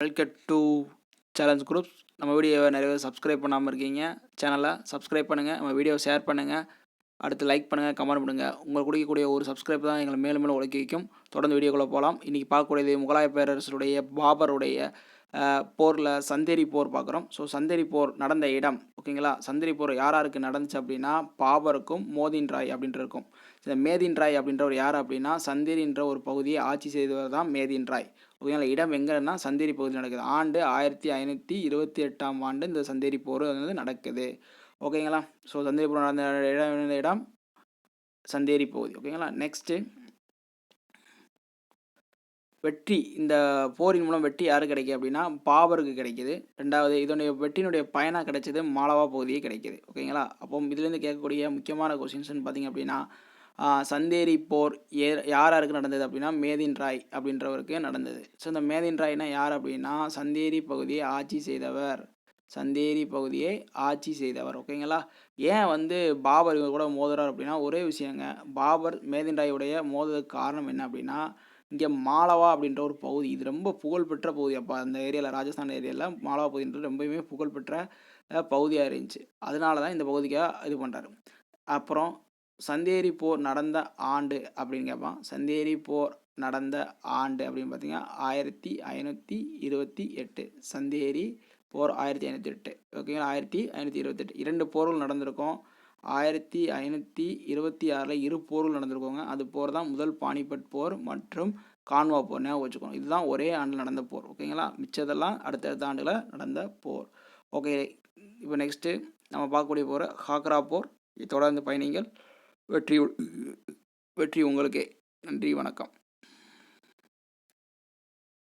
Welcome to challenge groups. நம்ம வீடியோவை நிறைய பேர் சப்ஸ்கிரைப் பண்ணாமல் இருக்கீங்க. சேனலை சப்ஸ்கிரைப் பண்ணுங்கள், நம்ம வீடியோவை ஷேர் பண்ணுங்கள், அடுத்து லைக் பண்ணுங்கள், கமெண்ட் பண்ணுங்கள். உங்களுக்கு கொடுக்கக்கூடிய ஒரு சப்ஸ்கிரைப் தான் எங்களை மேலும் மேலும் உழைக்க வைக்கும். தொடர்ந்து வீடியோக்குள்ளே போகலாம். இன்றைக்கி பார்க்கக்கூடியது முகலாய பேரரசுடைய பாபருடைய போரில் சந்தேரி போர் பார்க்குறோம். ஸோ சந்தேரி போர் நடந்த இடம் ஓகேங்களா. சந்தேரி போர் யாருக்கு நடந்துச்சு அப்படின்னா பாபருக்கும் மோதின் ராய் அப்படின்ட்டு இருக்கும். இந்த மேதின் ராய் அப்படின்றவர் யார் அப்படின்னா சந்தேரின்ற ஒரு பகுதியை ஆட்சி செய்தவர் தான் மேதின் ராய் ஓகேங்களா. இடம் எங்கன்னா சந்தேரி பகுதியில் நடக்குது. ஆண்டு 1528ஆம் ஆண்டு இந்த சந்தேரி போர் வந்து நடக்குது ஓகேங்களா. ஸோ சந்தேரி போர் நடந்த இடம் சந்தேரி பகுதி ஓகேங்களா. நெக்ஸ்ட்டு வெற்றி, இந்த போரின் மூலம் வெற்றி யாரு கிடைக்குது அப்படின்னா பாபருக்கு கிடைக்கிது. ரெண்டாவது இதனுடைய வெற்றியினுடைய பயனாக கிடைச்சது மாலவா பகுதியே கிடைக்கிது ஓகேங்களா. அப்போ இதுலேருந்து கேட்கக்கூடிய முக்கியமான கொஸ்டின்ஸ்னு பார்த்திங்க அப்படின்னா சந்தேரி போர் யாருக்கு நடந்தது அப்படின்னா மேதின் ராய் அப்படின்றவருக்கு நடந்தது. ஸோ இந்த மேதின் ராய்னா யார் அப்படின்னா சந்தேரி பகுதியை ஆட்சி செய்தவர், சந்தேரி பகுதியை ஆட்சி செய்தவர் ஓகேங்களா. ஏன் வந்து பாபர் இவர் கூட மோதுறார் அப்படின்னா ஒரே விஷயங்க, பாபர் மேதின் ராயுடைய மோதுறதுக்கு காரணம் என்ன அப்படின்னா இங்கே மாலவா அப்படின்ற ஒரு பகுதி, இது ரொம்ப புகழ்பெற்ற பகுதி. அப்போ அந்த ஏரியாவில் ராஜஸ்தான் ஏரியாவில் மாலவா பகுதின்றது ரொம்பவுமே புகழ்பெற்ற பகுதியாக இருந்துச்சு. அதனால தான் இந்த பகுதிக்காக இது பண்ணுறாரு. அப்புறம் சந்தேரி போர் நடந்த ஆண்டு அப்படின்னு கேட்பான். சந்தேரி போர் நடந்த ஆண்டு அப்படின்னு பார்த்தீங்கன்னா 1528. சந்தேரி போர் 1528 ஓகேங்களா. 1528 2 போர்கள் நடந்திருக்கும். 1526 இரு போர்கள் நடந்திருக்கோங்க. அது போர் தான் முதல் பானிபட் போர் மற்றும் கான்வா போர். ஞாபகம் வச்சுக்கணும். இதுதான் ஒரே ஆண்டில் நடந்த போர் ஓகேங்களா. மிச்சதெல்லாம் அடுத்தடுத்த ஆண்டுகளில் நடந்த போர் ஓகே. இப்போ நெக்ஸ்ட்டு நம்ம பார்க்கக்கூடிய போர் ஹாக்ரா போர். தொடர்ந்து பயணிகள், வெற்றி உங்களுக்கே. நன்றி, வணக்கம்.